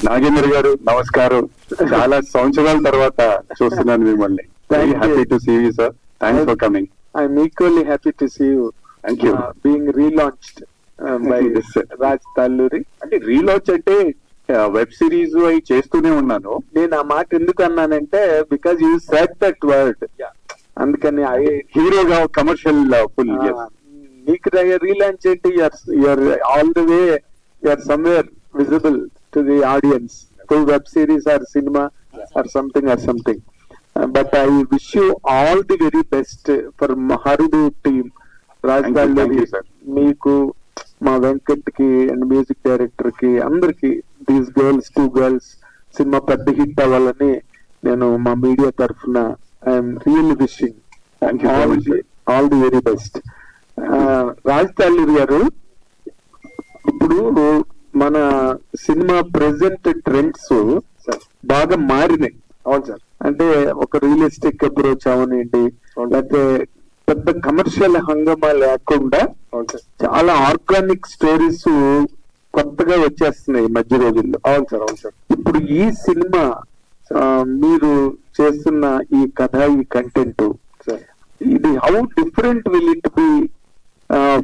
నాగేంద్ర గారు నమస్కారం. చాలా సంవత్సరాల తర్వాత చూస్తున్నాను మిమ్మల్ని. Very happy to see you sir. Thanks for coming. I'm equally happy to see you. Thank you. Being relaunched by Raj Talluri. అంటే రీలాంచ్ అంటే వెబ్ సిరీస్ అవి చేస్తూనే ఉన్నాను. నేను ఆ మాట ఎందుకు అన్నానంటే because you said that word, అందుకని హీరోగా కమర్షియల్ ఫుల్. నీకు రీలాంచ్ ఏంటి? You're all the way, you're somewhere visible to the audience through web series or cinema or something. But I wish you all the very best for Harudu team. Raj Talluri, మీకు, మా వెంకట్ కి and music director కి అందరికి, these two girls cinema పెద్ద hit అవ్వాలని నేను మా media తరఫున I'm really wishing all the very best. Raj Talluri garu, ఇప్పుడు మన సినిమా ప్రెసెంట్ ట్రెండ్స్ బాగా మారినాయి. అవును సార్. అంటే ఒక రియలిస్టిక్ అప్రోచ్ అవనండి, లేకపోతే పెద్ద కమర్షియల్ హంగమా లేకుండా చాలా ఆర్గానిక్ స్టోరీస్ కొత్తగా వచ్చేస్తున్నాయి ఈ మధ్య రోజుల్లో. అవును సార్. అవును సార్. ఇప్పుడు ఈ సినిమా మీరు చేస్తున్న ఈ కథ, ఈ కంటెంట్, ఇది how different will it be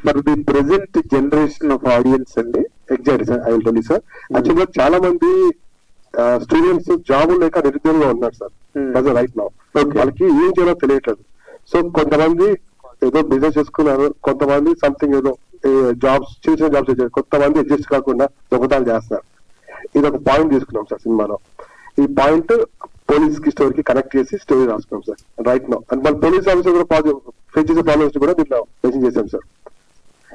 for the present generation of audience అండి? Exact sir. I will tell you sir. యాక్చువల్గా చాలా మంది స్టూడెంట్స్ జాబ్ లేక నిరుద్యోగంగా ఉన్నారు సార్ రైట్ నౌ. వాళ్ళకి ఏం చేయాలో తెలియట్లేదు. సో కొంతమంది ఏదో బిజినెస్ చేసుకున్నారు, కొంతమంది సంథింగ్ ఏదో జాబ్స్, చిన్న చిన్న జాబ్స్ చేశారు, కొంతమంది అడ్జస్ట్ కాకుండా దొంగతాలు చేస్తున్నారు. ఇది ఒక పాయింట్ తీసుకున్నాం సార్ సినిమాలో. ఈ పాయింట్ పోలీస్ కి స్టోరీ కి కనెక్ట్ చేసి స్టోరీ రాసుకున్నాం సార్ రైట్ నౌ. అండ్ మన పోలీస్ ఆఫీసర్ కూడా ఫేస్ చేసే ప్రాబ్లమ్స్ కూడా దీంట్లో మెన్షన్ చేశాం సార్.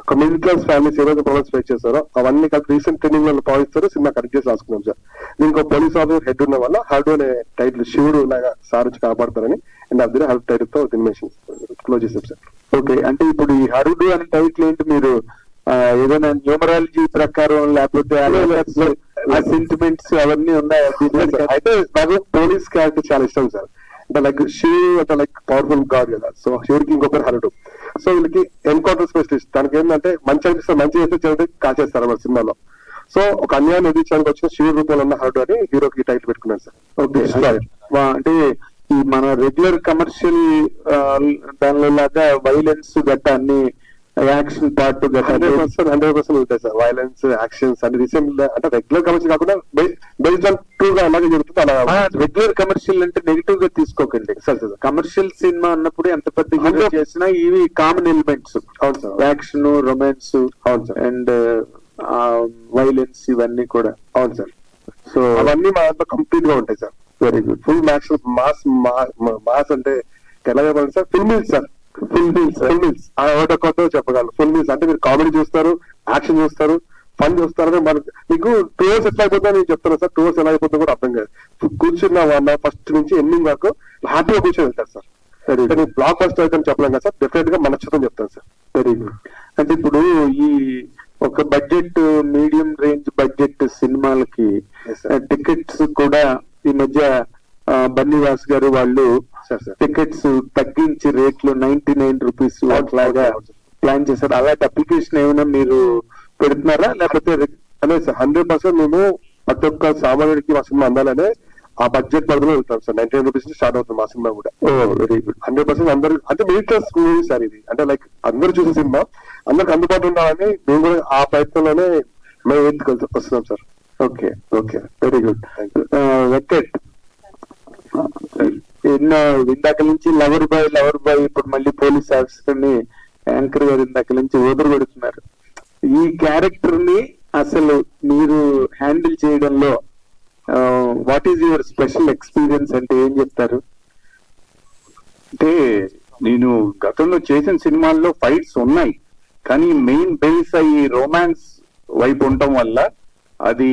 ఒక మిడిల్ క్లాస్ ఫ్యామిలీస్ ఏదైతే ప్రాబ్లమ్స్ ఫేస్ చేస్తారో అవన్నీ కలిపి రీసెంట్ ట్రైనింగ్ లో పాటిస్తారో సినిమా కనెక్ట్ చేసి రాసుకున్నాం సార్. దీనికి ఒక పోలీస్ ఆఫీసర్ హెడ్ ఉన్న వల్ల హర్డు అనే టైటిల్, శివుడు లాగా సార్ వచ్చి కాపాడతారని అండ్ అదే హర్డు టైటిల్ తో దీన్ని క్లోజ్ చేసాం సార్. ఓకే, అంటే ఇప్పుడు ఈ హరుడు అనే టైటిల్ ఏంటి? మీరు ఏదైనా న్యూమరాలజీ ప్రకారం లేకపోతే ఆ సెంటిమెంట్స్ అవన్నీ ఉన్నాయా? అయితే నాకు పోలీస్ క్యారెక్టర్ చాలా ఇష్టం సార్. అంటే లైక్ శివుడు అంటే లైక్ పవర్ఫుల్ గాడ్ కదా. సో శివుడికి ఇంకొకరు హరుడు. సో వీళ్ళకి ఎన్కౌంటర్ స్పెషలిస్ట్. దానికి ఏంటంటే మంచి అనిపిస్తే మంచి చేస్తే చెడు కాచేస్తారు మన సినిమాలో. సో ఒక అన్యాయం ఎదిరించడానికి వచ్చిన శివుడు రూపంలో ఉన్న హరుడు అని హీరోకి టైటిల్ పెట్టుకున్నాను సార్. ఓకే, అంటే ఈ మన రెగ్యులర్ కమర్షియల్ దానిలో లాగా వైలెన్స్ గట్ట అన్ని యాక్షన్ పార్ట్ 100% ఉంటాయి సార్. వైలెన్స్, యాక్షన్స్ అంటే రీసెంట్ అంటే రెగ్యులర్ కమర్షియల్ కాకుండా బేస్డ్ ఆన్ ట్రూ గా అలాగే జరుగుతుంది. అలా రెగ్యులర్ కమర్షియల్ అంటే నెగిటివ్ గా తీసుకోకండి సార్. కమర్షియల్ సినిమా అన్నప్పుడు ఎంత పెద్ద హీరో చేసినా ఇవి కామన్ ఎలిమెంట్స్. అవును సార్. యాక్షన్, రొమాన్స్, అవును సార్, అండ్ వైలెన్స్ ఇవన్నీ కూడా. అవును సార్. సో అవన్నీ మా దాంట్లో కంప్లీట్ గా ఉంటాయి sir. Very good. Full max mass అంటే ఎలా చెప్పాలి sir? Full meals sir. Full meals ఒకటి కొత్త చెప్పగలరు. ఫుల్ మీల్స్ అంటే మీరు కామెడీ చూస్తారు, యాక్షన్ చూస్తారు, ఫన్ చూస్తారు. మీకు 2 hours ఎట్లా అయిపోతుందో నేను చెప్తాను సార్. 2 hours ఎలా అయిపోతుందో కూడా అర్థం కాదు. కూర్చున్న వాళ్ళ ఫస్ట్ నుంచి ఎండింగ్ వరకు హ్యాపీగా కూర్చొని వెళ్తారు సార్. సరే, బ్లాక్ బస్టర్ అయితే చెప్పలేం కదా సార్. డెఫినెట్ గా మన నచ్చుతాం చెప్తాను సార్. Very good. అంటే ఇప్పుడు ఈ ఒక బడ్జెట్, మీడియం రేంజ్ బడ్జెట్ సినిమాలకి టికెట్స్ కూడా ఈ మధ్య బన్నీవాస్ గారు వాళ్ళు టికెట్స్ తగ్గించి రేట్లు 99 రూపీస్ అట్లాగా ప్లాన్ చేశారు. అలాంటి అప్లికేషన్ ఏమైనా మీరు పెడుతున్నారా? లేకపోతే అదే సార్ 100% మేము ప్రతి ఒక్క సామాన్యుడికి మా సినిమా అందాలనే ఆ బడ్జెట్ పరిధిలో వెళ్తాం సార్. 99 రూపీస్ నుంచి స్టార్ట్ అవుతుంది మా సినిమా కూడా. Very good. 100% అందరు అంటే మిడిల్ క్లాస్ మూవీ సార్ ఇది. అంటే లైక్ అందరూ చూసే సినిమా, అందరికి అందుబాటులో ఉండాలని మేము కూడా ఆ ప్రయత్నంలోనే మేము వస్తున్నాం sir. Okay, okay, very good. Venkat, ఎన్నో ఇందాక నుంచి లవర్ బాయ్ ఇప్పుడు మళ్ళీ పోలీస్ ఆఫీసర్ ని యాంకర్ గారు ఇందాక నుంచి ఓదరు కొడుతున్నారు. ఈ క్యారెక్టర్ ని అసలు మీరు హ్యాండిల్ చేయడంలో what is your special experience అంటే ఏం చెప్తారు? అంటే నేను గతంలో చేసిన సినిమాల్లో ఫైట్స్ ఉన్నాయి, కానీ మెయిన్ బేస్ అయ్యి రొమాన్స్ వైపు ఉండటం వల్ల అది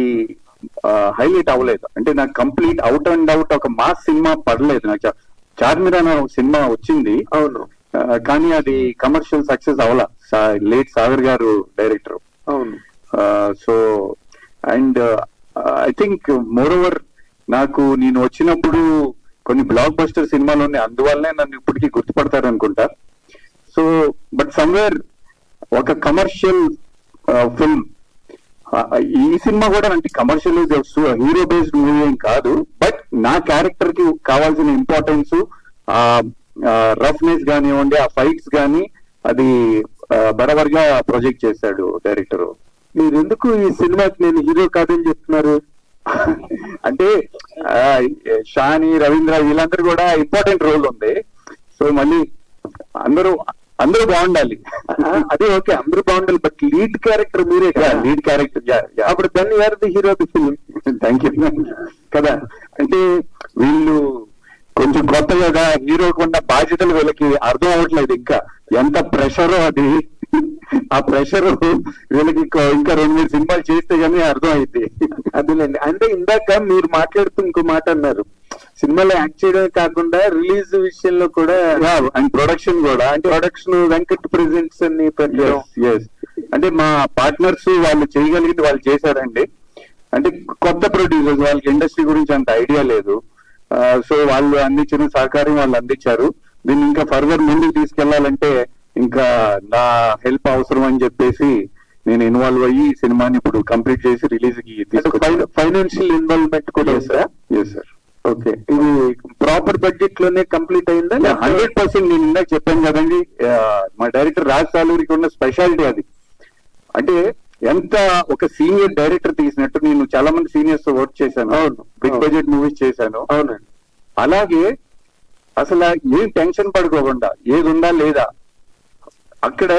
హైలైట్ అవ్వలేదు. అంటే నాకు కంప్లీట్ అవుట్ అండ్ అవుట్ ఒక మాస్ సినిమా పడలేదు. నాకు చార్మిరా అనే సినిమా వచ్చింది, అవును, కానీ అది కమర్షియల్ సక్సెస్ అవ్వాల. లేట్ సాగర్ గారు డైరెక్టర్. అవును. So and I think more over నాకు నేను వచ్చినప్పుడు కొన్ని బ్లాక్ బస్టర్ సినిమాలు ఉన్నాయి, అందువల్లనే నన్ను ఇప్పటికీ గుర్తుపడతారు అనుకుంటా. సో బట్ సమ్వేర్ ఒక కమర్షియల్ ఫిల్మ్ ఈ సినిమా కూడా అంటే కమర్షియల్ హీరో బేస్డ్ మూవీ ఏం కాదు, బట్ నా క్యారెక్టర్ కి కావాల్సిన ఇంపార్టెన్స్, రఫ్నెస్ కానివ్వండి, ఆ ఫైట్స్ కానీ అది బరాబర్ గా ప్రొజెక్ట్ చేశాడు డైరెక్టర్. మీరు ఎందుకు ఈ సినిమాకి నేను హీరో కాదని చెప్తున్నారు? అంటే షాని, రవీంద్ర వీళ్ళందరూ కూడా ఇంపార్టెంట్ రోల్ ఉంది. సో మళ్ళీ అందరూ బాగుండాలి. అదే ఓకే, అందరూ బాగుండాలి, బట్ లీడ్ క్యారెక్టర్ మీరే కదా. లీడ్ క్యారెక్టర్ అప్పుడు then you're the hero of the film. Thank you కదా. అంటే వీళ్ళు కొంచెం కొత్తగా హీరో ఉన్న బాధ్యతలు వీళ్ళకి అర్థం అవ్వట్లేదు. ఇంకా ఎంత ప్రెషర్ అది, ఆ ప్రెషర్ వీళ్ళకి ఇంకా 2-3 సినిమాలు చేస్తే గానీ అర్థం అయింది. అదేలేండి. అంటే ఇందాక మీరు మాట్లాడుతూ ఇంకో మాట అన్నారు, సినిమాలో యాక్ట్ చేయడమే కాకుండా రిలీజ్ విషయంలో కూడా అండ్ ప్రొడక్షన్ కూడా, అంటే ప్రొడక్షన్ వెంకట్ ప్రెజెంట్స్ అని పెట్టడం. yes అంటే మా పార్ట్నర్స్ వాళ్ళు చేయగలిగింది వాళ్ళు చేశారండి. అంటే కొత్త ప్రొడ్యూసర్స్, వాళ్ళకి ఇండస్ట్రీ గురించి అంత ఐడియా లేదు. సో వాళ్ళు అందించిన సహకారం వాళ్ళు అందించారు. దీన్ని ఇంకా ఫర్దర్ ముందుకు తీసుకెళ్లాలంటే ఇంకా నా హెల్ప్ అవసరం అని చెప్పేసి నేను ఇన్వాల్వ్ అయ్యి ఈ సినిమాని ఇప్పుడు కంప్లీట్ చేసి రిలీజ్ కి ఫైనాన్షియల్ ఇన్వాల్వ్మెంట్ కూడా సార్. ఓకే, ఇది ప్రాపర్ బడ్జెట్ లోనే కంప్లీట్ అయిందా? 100% నేను ఇందాక చెప్పాను కదండి, మా డైరెక్టర్ రాజ్ సాలూరికి ఉన్న స్పెషాలిటీ అది. అంటే ఎంత ఒక సీనియర్ డైరెక్టర్ తీసినట్టు, నేను చాలా మంది సీనియర్స్ తో వర్క్ చేశాను, బిగ్ బడ్జెట్ మూవీస్ చేశాను. అవునండి. అలాగే అసలు ఏం టెన్షన్ పడుకోకుండా ఏది ఉందా లేదా, అక్కడ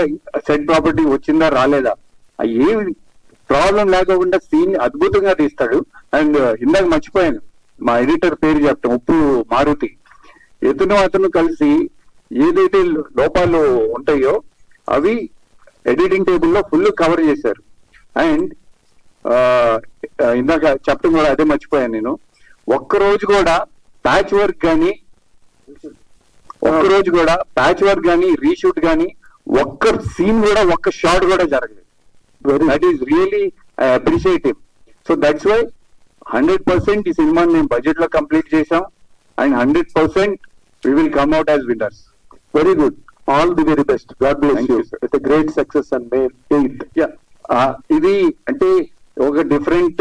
సెట్ ప్రాపర్టీ వచ్చిందా రాలేదా, ఏం ప్రాబ్లం లేకోకుండా సీన్ అద్భుతంగా తీస్తాడు. అండ్ ఇందాక మర్చిపోయాను, మా ఎడిటర్ పేరు చెప్తాం, ఉప్పు మారుతి. అతను కలిసి ఏదైతే లోపాలు ఉంటాయో అవి ఎడిటింగ్ టేబుల్లో ఫుల్ కవర్ చేశారు. అండ్ ఇందాక చెప్పడం కూడా అదే మర్చిపోయాను నేను, ఒక్కరోజు కూడా ప్యాచ్ వర్క్ కానీ రీషూట్ కానీ ఒక్క సీన్ కూడా, ఒక్క షాట్ కూడా జరగలేదు. That is really I appreciate him. So that's why 100% ఈ సినిమాని మేము బడ్జెట్ లో కంప్లీట్ చేసాం. And 100% we will come out as winners. Very good. All the very best. God bless you. It's a great success on May 8th. Yeah. ఇది అంటే ఒక different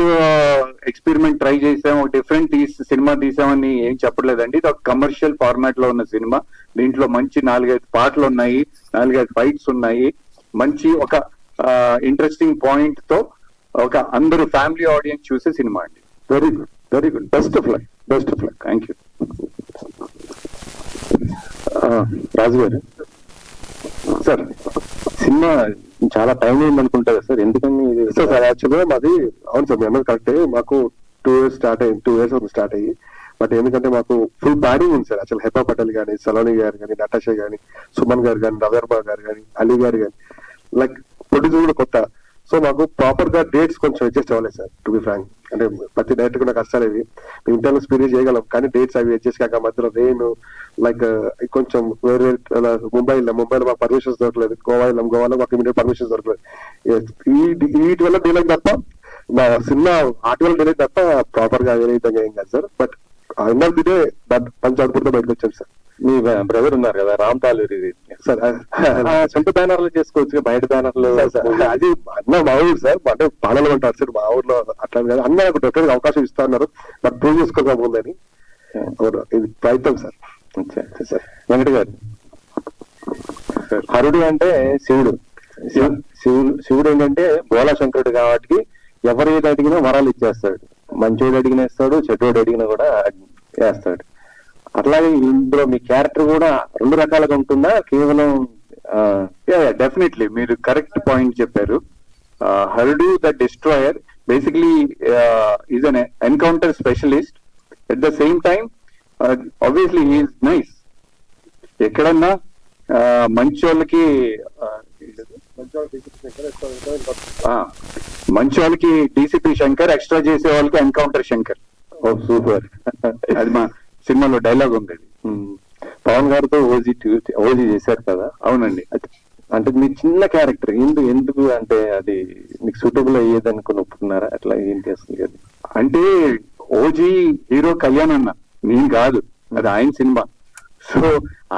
experiment try చేసాం, ఒక డిఫరెంట్ సినిమా తీసామని ఏం చెప్పట్లేదండి. ఇది ఒక కమర్షియల్ ఫార్మాట్ లో ఉన్న సినిమా. దీంట్లో మంచి 4-5 పాటలు ఉన్నాయి, 4-5 ఫైట్స్ ఉన్నాయి, మంచి ఒక ఇంట్రెస్టింగ్ పాయింట్ తో ఒక అందరూ ఫ్యామిలీ ఆడియన్స్ చూసే సినిమా అండి. Very good, very good. Best of luck, best of luck. Thank you. Raju garu, sir cinema చాలా టైం అయింది అనుకుంటా కదా సార్, ఎందుకని ఇది? సార్ యాక్చువల్గా మాది, అవును సార్ మీరు అన్నది కరెక్టే, మాకు 2 years స్టార్ట్ అయ్యి, బట్ ఎందుకంటే మాకు ఫుల్ ప్లానింగ్ ఉంది సార్. యాక్చువల్ హెపా పటేల్ కానీ, సలోని గారు కానీ, నటాషా కానీ, సుమన్ గారు కానీ, రవర్బా గారు కానీ, అలీ గారు కానీ, లైక్ ప్రొడ్యూసర్ కూడా కొత్త. సో మాకు ప్రాపర్ గా డేట్స్ కొంచెం అడ్జస్ట్ అవ్వలేదు సార్, టు బి ఫ్రాంక్. అంటే ప్రతి డైరెక్టర్ కూడా కష్టాలు ఇవి, ఇంటర్నల్ స్పీడ్ చేయగలం కానీ డేట్స్ అవి అడ్జస్ట్ కాక మధ్యలో రెయిన్, లైక్ కొంచెం వేరే ముంబైలో మాకు పర్మిషన్స్ దొరకలేదు, గోవాలో మాకు ఇమీడియట్ పర్మిషన్స్ దొరకలేదు. వీటి వల్ల డీలే తప్ప, మా సినిమా ఆటి వల్ల డీలే తప్ప ప్రాపర్ గా ఏ విధంగా ఏం కాదు సార్. బట్ అందరు దిదే పంచాయతీతో బయటకు వచ్చాను సార్. మీ బ్రదర్ ఉన్నారు కదా రామ్ తాలూరి సార్, సొంత బ్యానర్లు చేసుకోవచ్చు, బయట బ్యానర్లు అది అన్న మా ఊరు సార్, అంటే పాలలు అంటారు సార్ మా ఊర్లో, అట్లా కాదు అన్న నాకు డెఫినెట్ అవకాశం ఇస్తా ఉన్నారు, బట్ ప్రూవ్ చేసుకోకపోతుందని ఇది ప్రయత్నం సార్. సార్ వెంకట గారు, హరుడు అంటే శివుడు ఏంటంటే బోలా శంకరుడు కాబట్టి ఎవరు ఏది అడిగినా వరాలు ఇచ్చేస్తాడు. మంచోడు అడిగిన ఇస్తాడు, చెడ్డోడు అడిగినా కూడా వేస్తాడు. అట్లాగే ఇందులో మీ క్యారెక్టర్ కూడా 2 రకాలుగా ఉంటుందా కేవలం? డెఫినెట్లీ మీరు కరెక్ట్ పాయింట్ చెప్పారు. Harudu the destroyer basically is an encounter specialist. At the same time obviously he's nice. ఎక్కడన్నా మంచి వాళ్ళకి డీసీపీ శంకర్, ఎక్స్ట్రా చేసే వాళ్ళకి ఎన్కౌంటర్ శంకర్. ఓ సూపర్, అది మా సినిమాలో డైలాగ్ ఉంది. పవన్ గారితో ఓజీ చేశారు కదా? అవునండి. అంటే మీ చిన్న క్యారెక్టర్ ఎందుకు అంటే అది మీకు సూటబుల్ అయ్యేది అనుకుని ఒప్పుకున్నారా? అట్లా ఏంటి అసలు? అంటే ఓజీ హీరో కళ్యాణ్ అన్న, నేను కాదు, అది ఆయన సినిమా. సో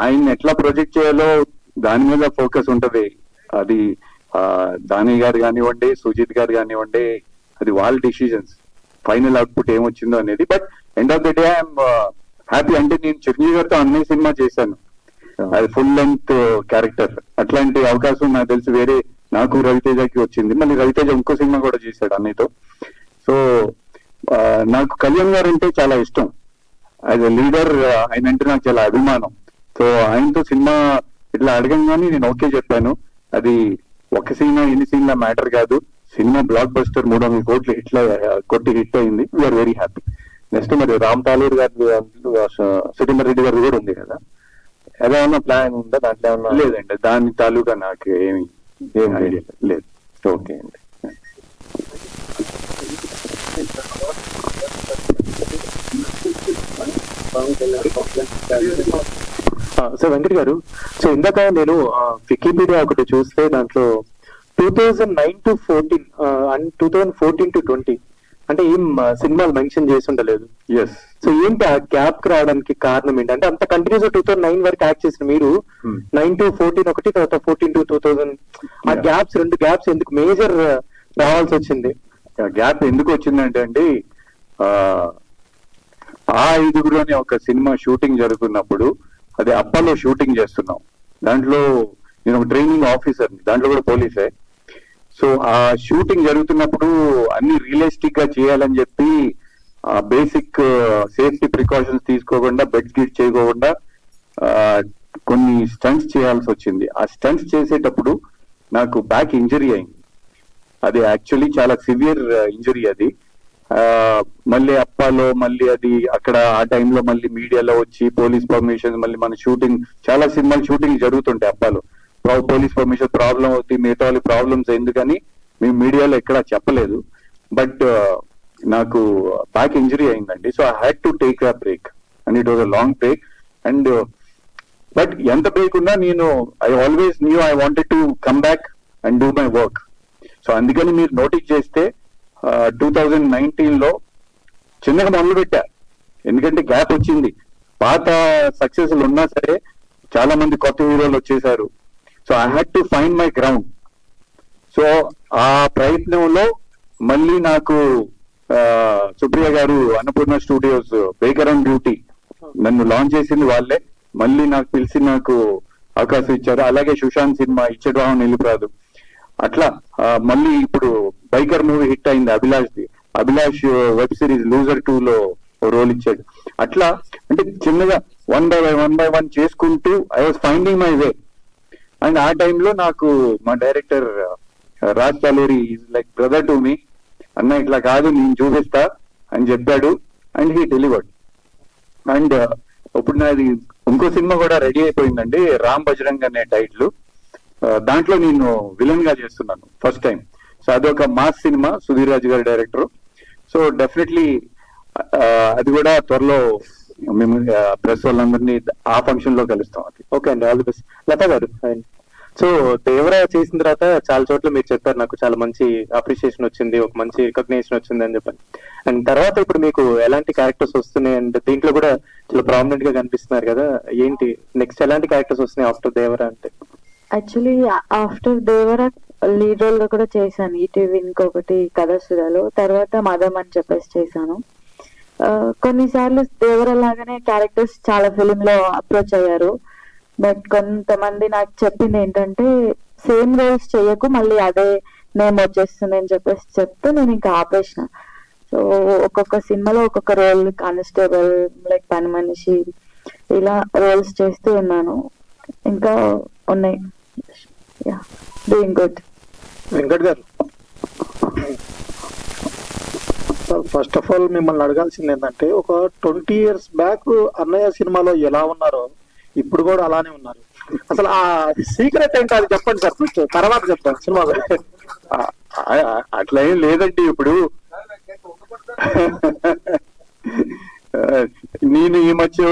ఆయన ఎట్లా ప్రొజెక్ట్ చేయాలో దాని మీద ఫోకస్ ఉంటది. అది దాని గారు కానివ్వండి, సుజిత్ గారు కానివ్వండి, అది వాళ్ళ డిసిజన్స్, ఫైనల్ అవుట్పుట్ ఏమొచ్చిందో అనేది. But end of the day I'm happy. అంటే నేను చిరంజీవి గారితో అన్నయ్య సినిమా చేశాను, అది ఫుల్ లెంత్ క్యారెక్టర్. అట్లాంటి అవకాశం నాకు తెలిసి వేరే నాకు రవితేజకి వచ్చింది. మళ్ళీ రవితేజ ఇంకో సినిమా కూడా చేశాడు అన్నయ్యతో. సో నాకు కళ్యాణ్ గారు అంటే చాలా ఇష్టం. యాజ్ ఎ లీడర్ ఆయన అంటే నాకు చాలా అభిమానం. సో ఆయనతో సినిమా ఇట్లా అడగంగానే నేను ఓకే చెప్పాను. అది ఒక సినిమా ఎన్ని సీన్ల మ్యాటర్ కాదు, సినిమా బ్లాక్ బస్టర్ 300 కోట్లు కొట్టి హిట్ అయింది. We are very happy. నెక్స్ట్ మరి రామ్ తాలూరు గారి సురేందర్ రెడ్డి గారి కూడా ఉంది కదా, ఏదైనా ప్లాన్ ఉందా దాంట్లో ఏమన్నా? లేదండి, దాని తాలూకా నాకు ఏమి ఐడియా లేదు. ఓకే అండి. సో వెంకట్ గారు, సో ఇందాక నేను వికీపీడియా ఒకటి చూస్తే దాంట్లో 2009 to 14 అండ్ 2014 to 20 అంటే ఏం సినిమాలు మెన్షన్ చేసి ఉండలేదు. ఎస్. సో ఏంటి ఆ గ్యాప్ కి రావడానికి కారణం ఏంటి? అంటే అంత కంటిన్యూస్ 2009 వరకు యాక్ట్ చేసిన మీరు 9 to 14 ఒకటి, తర్వాత 14 to 2000 ఆ గ్యాప్స్, 2 గ్యాప్స్ ఎందుకు మేజర్ రావాల్సి వచ్చింది? గ్యాప్ ఎందుకు వచ్చిందంటే అండి, ఆ 5 ఒక సినిమా షూటింగ్ జరుగుతున్నప్పుడు, అది అప్పాలో షూటింగ్ చేస్తున్నాం. దాంట్లో నేను ఒక ట్రైనింగ్ ఆఫీసర్, దాంట్లో కూడా పోలీసే. సో ఆ షూటింగ్ జరుగుతున్నప్పుడు అన్ని రియలిస్టిక్ గా చేయాలని చెప్పి బేసిక్ సేఫ్టీ ప్రికాషన్స్ తీసుకోకుండా, బెడ్స్ గిట్ చేయకుండా కొన్ని స్టంట్స్ చేయాల్సి వచ్చింది. ఆ స్టంట్స్ చేసేటప్పుడు నాకు బ్యాక్ ఇంజరీ అయింది. అది యాక్చువల్లీ చాలా సివియర్ ఇంజరీ అది. మళ్ళీ అప్పాలో మళ్ళీ అది అక్కడ ఆ టైంలో మళ్ళీ మీడియాలో వచ్చి పోలీస్ పర్మిషన్, మళ్ళీ మన షూటింగ్, చాలా సినిమాలు షూటింగ్ జరుగుతుంటాయి అప్పాలో, పోలీస్ పర్మిషన్ ప్రాబ్లం అవుతుంది, మిగతా వాళ్ళకి ప్రాబ్లమ్స్ ఎందుకని మేము మీడియాలో ఎక్కడా చెప్పలేదు. బట్ నాకు బ్యాక్ ఇంజరీ అయిందండి. So I had to take a break and it was a long break. And but ఎంత బ్రేక్ ఉన్నా నేను I always new I wanted to come back and do my work. So అందుకని మీరు notice చేస్తే 2019 లో చిన్నగా మొదలు పెట్టా, ఎందుకంటే గ్యాప్ వచ్చింది. పాత సక్సెస్లు ఉన్నా సరే చాలా మంది కొత్త హీరోలు వచ్చేసారు. So I had to find my ground. So ఆ ప్రయత్నంలో మళ్ళీ నాకు Supriya garu Annapurna Studios Baker and Beauty నన్ను లాంచ్ చేసింది వాళ్ళే. మళ్ళీ నాకు పిలిచి నాకు అవకాశం ఇచ్చారు. అలాగే సుశాంత్ సినిమా ఇచ్చడం నిలుపురాదు, అట్లా మళ్ళీ ఇప్పుడు బైకర్ మూవీ హిట్ అయింది అభిలాష్ వెబ్ సిరీస్ లూజర్ 2 లో రోల్ ఇచ్చాడు. అట్లా అంటే చిన్నగా వన్ బై వన్ చేసుకుంటూ I was finding my way. And ఆ టైంలో నాకు మా director Raj Talluri is like brother to me. అన్న ఇట్లా కాదు, నేను చూపిస్తా అని చెప్పాడు. And he delivered. అండ్ ఇప్పుడు నాది ఇంకో సినిమా కూడా రెడీ అయిపోయిందండి, రామ్ బజరంగ్ అనే టైటిల్. దాంట్లో నేను విలన్ గా చేస్తున్నాను ఫస్ట్ టైం. సో అదొక మాస్ సినిమా, సుధీర్ రాజు గారి డైరెక్టర్. సో డెఫినెట్లీ అది కూడా త్వరలో మేము ప్రెస్ వాళ్ళందరినీ ఆ ఫంక్షన్ లో కలుస్తాం. అది ఓకే అండి, ఆల్ ది బెస్ట్. లతా గారు, సో దేవరా చేసిన తర్వాత చాలా చోట్ల మీరు చెప్పారు నాకు చాలా మంచి అప్రిషియేషన్ వచ్చింది, ఒక మంచి రికగ్నేషన్ వచ్చింది అని చెప్పాను. అండ్ తర్వాత ఇప్పుడు మీకు ఎలాంటి క్యారెక్టర్స్ వస్తున్నాయి? అండ్ దీంట్లో కూడా చాలా ప్రామినెంట్ గా కనిపిస్తున్నారు కదా, ఏంటి నెక్స్ట్ ఎలాంటి క్యారెక్టర్స్ వస్తున్నాయి ఆఫ్టర్ దేవరా అంటే? Actually after Devara lead role గా కూడా చేశాను ఈటీవీ ఇంకొకటి కథాసుధాలో, తర్వాత మదం అని చెప్పేసి చేశాను. కొన్నిసార్లు దేవరా లాగానే క్యారెక్టర్స్ చాలా ఫిలిం లో అప్రోచ్ అయ్యారు. బట్ కొంతమంది నాకు చెప్పింది ఏంటంటే సేమ్ రోల్స్ చేయకు, మళ్ళీ అదే నేమ్ వచ్చేస్తుంది అని చెప్పేసి చెప్తే నేను ఇంకా ఆపేసిన. సో ఒక్కొక్క సినిమాలో ఒక్కొక్క రోల్, కానిస్టేబుల్, లైక్ పని మనిషి, ఇలా రోల్స్ చేస్తూ ఉన్నాను. ఇంకా ఉన్నాయి. Doing good. వెంకట్ గారు, ఫస్ట్ ఆఫ్ ఆల్ మిమ్మల్ని అడగాల్సింది ఏంటంటే, ఒక 20 years బ్యాక్ అన్నయ్య సినిమాలో ఎలా ఉన్నారో ఇప్పుడు కూడా అలానే ఉన్నారు. అసలు ఆ సీక్రెట్ ఏంటో అది చెప్పండి సార్, ఫస్ట్ తర్వాత చెప్తాను సినిమా. అట్లా ఏం లేదండి. ఇప్పుడు నేను ఈ మధ్య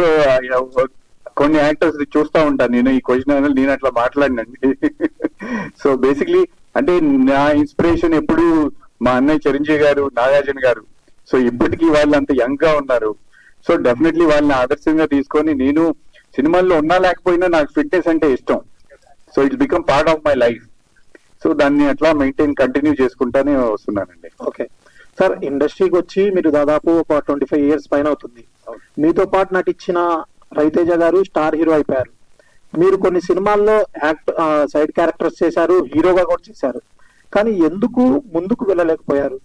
కొన్ని యాక్టర్స్ చూస్తా ఉంటాను, నేను ఈ క్వశ్చన్ నేను అట్లా మాట్లాడినండి. సో బేసిక్లీ అంటే నా ఇన్స్పిరేషన్ ఎప్పుడు మా అన్నయ్య చిరంజీవి గారు, నాగార్జున గారు. సో ఇప్పటికీ వాళ్ళు అంత యంగ్ గా ఉన్నారు. సో డెఫినెట్లీ వాళ్ళని ఆదర్శంగా తీసుకొని నేను సినిమాల్లో ఉన్నా లేకపోయినా నాకు ఫిట్నెస్ అంటే ఇష్టం. So it's become part of my life. So దాన్ని అట్లా కంటిన్యూ చేసుకుంటానే వస్తున్నానండి. ఓకే సార్, ఇండస్ట్రీకి వచ్చి మీరు దాదాపు ఒక 25 years పైన అవుతుంది. మీతో పాటు నటించిన రవితేజ గారు స్టార్ హీరో అయిపోయారు. మీరు కొన్ని సినిమాల్లో సైడ్ క్యారెక్టర్స్ చేశారు, హీరోగా కూడా చేశారు. కానీ ఎందుకు ముందుకు వెళ్ళలేకపోయారు?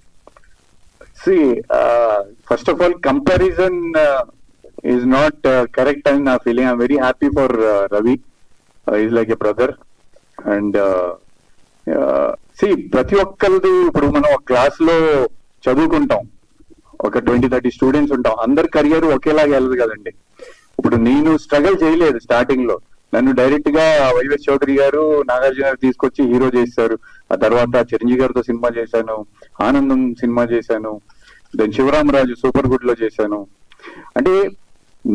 First of all comparison is not correct అని నా feeling. I'm very happy for Ravi, is like a brother. And ప్రతి ఒక్కరిది ఇప్పుడు మనం ఒక క్లాస్ లో చదువుకుంటాం, ఒక 20-30 స్టూడెంట్స్ ఉంటాం, అందరి కెరియర్ ఒకేలాగా వెళ్ళదు కదండి. ఇప్పుడు నేను స్ట్రగల్ చేయలేదు స్టార్టింగ్ లో, నన్ను డైరెక్ట్ గా వైఎస్ చౌదరి గారు, నాగార్జున గారు తీసుకొచ్చి హీరో చేశారు. ఆ తర్వాత చిరంజీవి గారితో సినిమా చేశాను, ఆనందం సినిమా చేశాను, దెన్ శివరామరాజు సూపర్ గుడ్ లో చేశాను. అంటే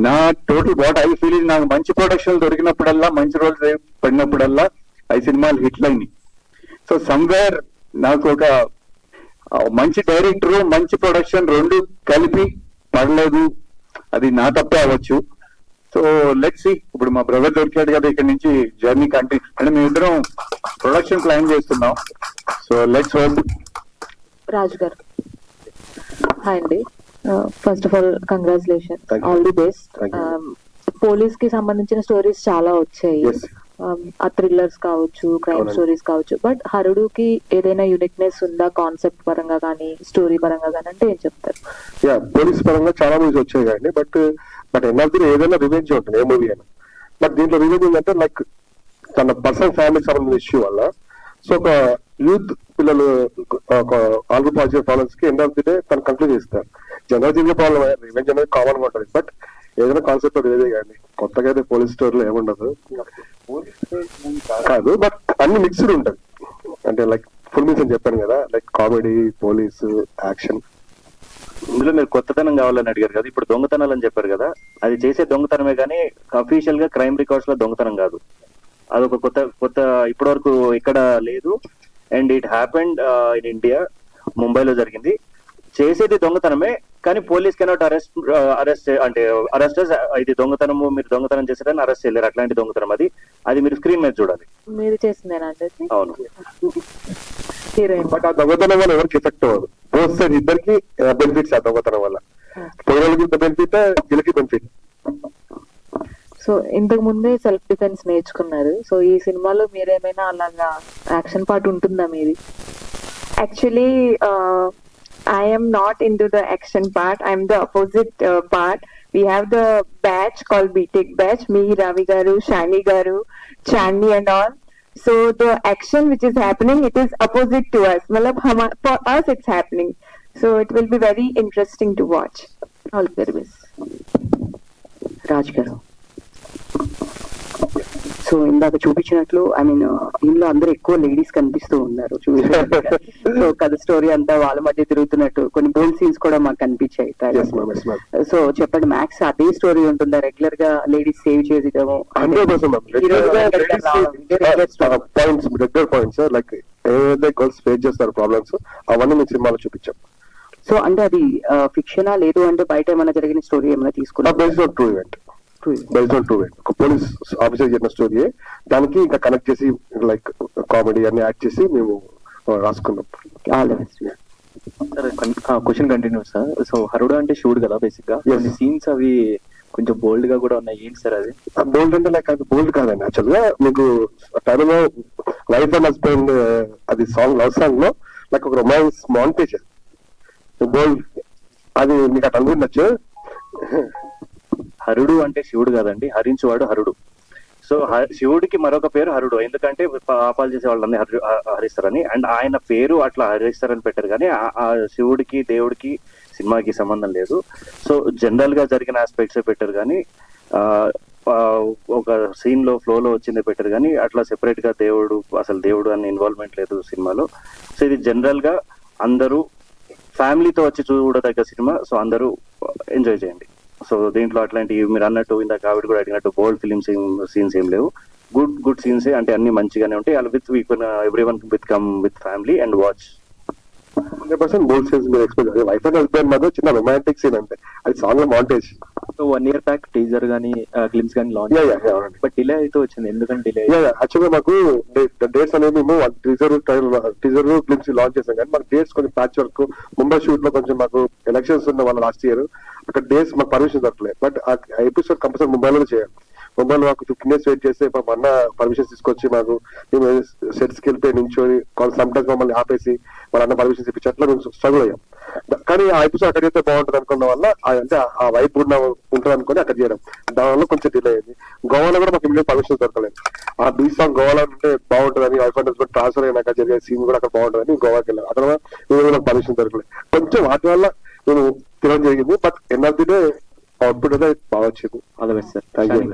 నా టోటల్ వాట్ ఐ ఫీల్ నాకు మంచి ప్రొడక్షన్ దొరికినప్పుడల్లా, మంచి రోల్స్ పడినప్పుడల్లా ఈ సినిమాలు హిట్లు అయినాయి. సో సమ్వేర్ నాకు ఒక మంచి డైరెక్టర్, మంచి ప్రొడక్షన్ రెండు కలిపి పడలేదు. అది నా తప్పే అవ్వచ్చు. సో లెట్స్ సీ, ఇప్పుడు మా బ్రదర్ దొరికాడు కదా, ఇక్కడ నుంచి జర్నీ కంటిన్యూ. అంటే మేము ఇద్దరం ప్రొడక్షన్ ప్లాన్ చేస్తున్నాం. So let's hope. Raju garu hi అండి. First of all congratulation, all the best. Police కి సంబంధించిన స్టోరీస్ చాలా వచ్చాయి, ఆ థ్రిల్లర్స్ కావచ్చు, క్రైమ్ స్టోరీస్ కావచ్చు. బట్ హరుడుకి ఏదైనా యూనిక్నెస్ ఉందా కాన్సెప్ట్ పరంగా కానీ స్టోరీ పరంగా కానీ అంటే ఏం చెప్తారు? పోలీస్ పరంగా చాలా మూవీస్ వచ్చాయి కానీ బట్ ఎన్నో ఏదైనా రివెంజ్ ఉంటుంది ఏ మూవీ అయినా. బట్ దీంట్లో రివెంజ్ ఏంటంటే లైక్ తన పర్సనల్ ఫ్యామిలీకి సంబంధించిన ఇష్యూ వల్ల, సో ఒక యూత్ పిల్లలు ఒక ఆల్రెడీ పాజిటివ్ ప్రాబ్లమ్స్ కి ఎండ్ ఆఫ్ ది డే తను కంక్లూడ్ చేస్తారు. జనరల్ జరిగే ప్రాబ్లమ్ రివెంజ్ అనేది కామన్ గా ఉంటుంది. బట్ ఏదైనా కాన్సెప్ట్ ఇదే కానీ కొత్తగా అయితే పోలీస్ స్టోరీలో ఏముండదు కాదు, బట్ అన్ని మిక్స్డ్ ఉంటుంది. అంటే లైక్ ఫుల్ మీన్స్ అని చెప్పాను కదా, లైక్ కామెడీ, పోలీసు, యాక్షన్. ఇందులో మీరు కొత్తతనం కావాలని అడిగారు కదా, ఇప్పుడు దొంగతనాలు అని చెప్పారు కదా, అది చేసే దొంగతనమే కానీ అఫీషియల్ గా క్రైమ్ రికార్డ్స్ లో దొంగతనం కాదు. అదొక కొత్త ఇప్పటి వరకు ఇక్కడ లేదు. And it happened in India, ముంబైలో జరిగింది. చేసేది దొంగతనమే కానీ పోలీస్ కెనాట్ అరెస్ట్ అంటే ఇది దొంగతనము, మీరు దొంగతనం చేసేదని అరెస్ట్ చేయలేరు. అట్లాంటి దొంగతనం అది మీరు స్క్రీన్ మీద చూడాలి. మీరు చేసిందేనా? అవును. బట్ ఆ దొంగతనం వల్ల ఎవరికి ఎఫెక్ట్ అవ్వదు, బోత్ సైడ్ ఇద్దరికి బెనిఫిట్స్. ఆ దొంగతనం వల్ల పోలీసులకి బెనిఫిట్, వీళ్ళకి బెనిఫిట్. సో ఇంతకు ముందే సెల్ఫ్ డిఫెన్స్ నేర్చుకున్నారు. సో ఈ సినిమాలో మీరేమైనా అలాగా యాక్షన్ పార్ట్ ఉంటుందా మీది? Actually, I am not into the action part. I'm the opposite part. We have the batch called BTech batch. Me, Ravi Garu, Shani Garu, Chandni and all. So the action which is happening, it is opposite to us. Matlab, for us it's happening. So it will be very interesting to watch. All the best. Raj గారు, so ఇందాక చూపించినట్లు I mean ఇందులో అందరూ ఎక్కువ ladies కనిపిస్తూ ఉన్నారు చూపించినట్టుగా. So కథ story అంతా వాళ్ళ మధ్య తిరుగుతున్నట్టు కొన్ని బోల్డ్ సీన్స్ కూడా మాకు కనిపించాయి. సో చెప్పండి, మ్యాక్స్ అదే స్టోరీ ఉంటుందా? రెగ్యులర్ గా లేడీస్ సేవ్ చేసేదేమో? పాయింట్స్ లైక్ ఏదైతే గర్ల్స్ ఫేస్ చేస్తారు ప్రాబ్లమ్స్, అవన్నీ మేము సినిమాలో చూపించాం. సో అంటే అది ఫిక్షనా, లేదు అంటే బయట ఏమైనా జరిగిన స్టోరీ ఏమైనా తీసుకున్నా? Based on true event. ఒక పోలీస్ ఆఫీసర్ చెప్పిన స్టోరీ, దానికి ఇంకా కనెక్ట్ చేసి లైక్ కామెడీ అన్ని యాడ్ చేసి మేము రాసుకున్నాం. Question continue sir. సో హరుడు అంటే శివుడు కదా బేసిక్ గా, కొన్ని సీన్స్ అవి కొంచెం బోల్డ్ గా కూడా ఉన్నాయి. ఏంటి సార్ అది? బోల్డ్ అంటే లైక్ అది బోల్డ్ కాదండి. యాక్చువల్ గా మీకు టైంలో వైఫ్ అండ్ హస్బెండ్ అది సాంగ్, లవ్ సాంగ్ లో లైక్ ఒక రొమాన్స్ మాంటేజ్ బోల్డ్, అది మీకు అట్లా అనుకుంటచ్చు. హరుడు అంటే శివుడు కాదండి, హరించువాడు హరుడు. సో శివుడికి మరొక పేరు హరుడు, ఎందుకంటే పాపాలు చేసే వాళ్ళని హరిస్తారని. అండ్ ఆయన పేరు అట్లా హరిస్తారని పెట్టారు కానీ ఆ శివుడికి దేవుడికి సినిమాకి సంబంధం లేదు. సో జనరల్ గా జరిగిన ఆస్పెక్ట్స్ పెట్టారు కానీ ఒక సీన్ లో ఫ్లో లో వచ్చింది పెట్టారు కానీ అట్లా సెపరేట్ గా దేవుడు అనే ఇన్వాల్వ్మెంట్ లేదు సినిమాలో. సో ఇది జనరల్ గా అందరూ ఫ్యామిలీతో వచ్చి చూడదగ్గ సినిమా. సో అందరూ ఎంజాయ్ చేయండి. సో దీంట్లో అట్లాంటి మీరు అన్నట్టు ఇందాక ఆవిడ కూడా అడిగినట్టు బోల్డ్ ఫిలిం సీన్స్ ఏం లేవు. గుడ్ సీన్స్ అంటే అన్ని మంచిగానే ఉంటాయి. అలా with everyone with come with family and watch. 100% bold scenes మీరు ఎక్స్పెక్ట్. వైఫ్ అండ్ హస్బెండ్ మధ్య చిన్న రొమాంటిక్ సీన్ అంటే అది సాంగ్ లో మాంటేజ్. 1 year బ్యాక్ టీజర్ గానీ గ్లిమ్స్ గానీ లాంచ్ బట్ డిలే అయితే వచ్చింది, ఎందుకంటే డిలే? యాక్చువల్గా మాకు డేట్స్ అనేది మేము టీజర్ గ్లిమ్స్ లాంచ్ చేసాం, కానీ మాకు డేట్స్ కొంచెం ప్యాచ్ వర్క్ ముంబై షూట్ లో కొంచెం మాకు ఎలక్షన్స్ ఉన్న వాళ్ళ లాస్ట్ ఇయర్ అక్కడ డేట్స్ మాకు పర్మిషన్ దొరకలేదు. బట్ ఆ ఎపిసోడ్ కంపల్సరీ ముంబైలో చేయాలి. ముంబైలో మాకు 15 days వెయిట్ చేస్తే మా అన్న పర్మిషన్స్ తీసుకొచ్చి మాకు మేము సెట్స్కి వెళ్ళిపోయి నించొని సమ్ టైమ్స్ మమ్మల్ని ఆపేసి వాళ్ళ అన్న పర్మిషన్స్ ఇప్పించి అట్లా మేము స్ట్రగుల్ అయ్యాం. కానీ ఆ ఎపిసోడ్ అక్కడ చేస్తే బాగుంటుంది అనుకున్న వల్ల అంటే ఆ వైపు ఉంటుంది అనుకుని అక్కడ చేయడం, దానివల్ల కొంచెం డిలే అయింది. గోవాలో కూడా మాకు ఇమీడియట్ పర్మిషన్ దొరకలేదు. ఆ బీచ్ సాంగ్ గోవాలో ఉంటే బాగుంటుందని వైఫ్ అండ్ హస్బెండ్ ట్రాన్స్ఫర్ అయినాక జరిగే సీన్ కూడా అక్కడ బాగుంటుందని గోవాకి వెళ్ళాం. అక్కడ నాకు పర్మిషన్ దొరకలేదు. కొంచెం వాటి వల్ల నేను తినడం జరిగింది. But end of the day output అయితే బాగా వచ్చింది. All the best sir. Thank you.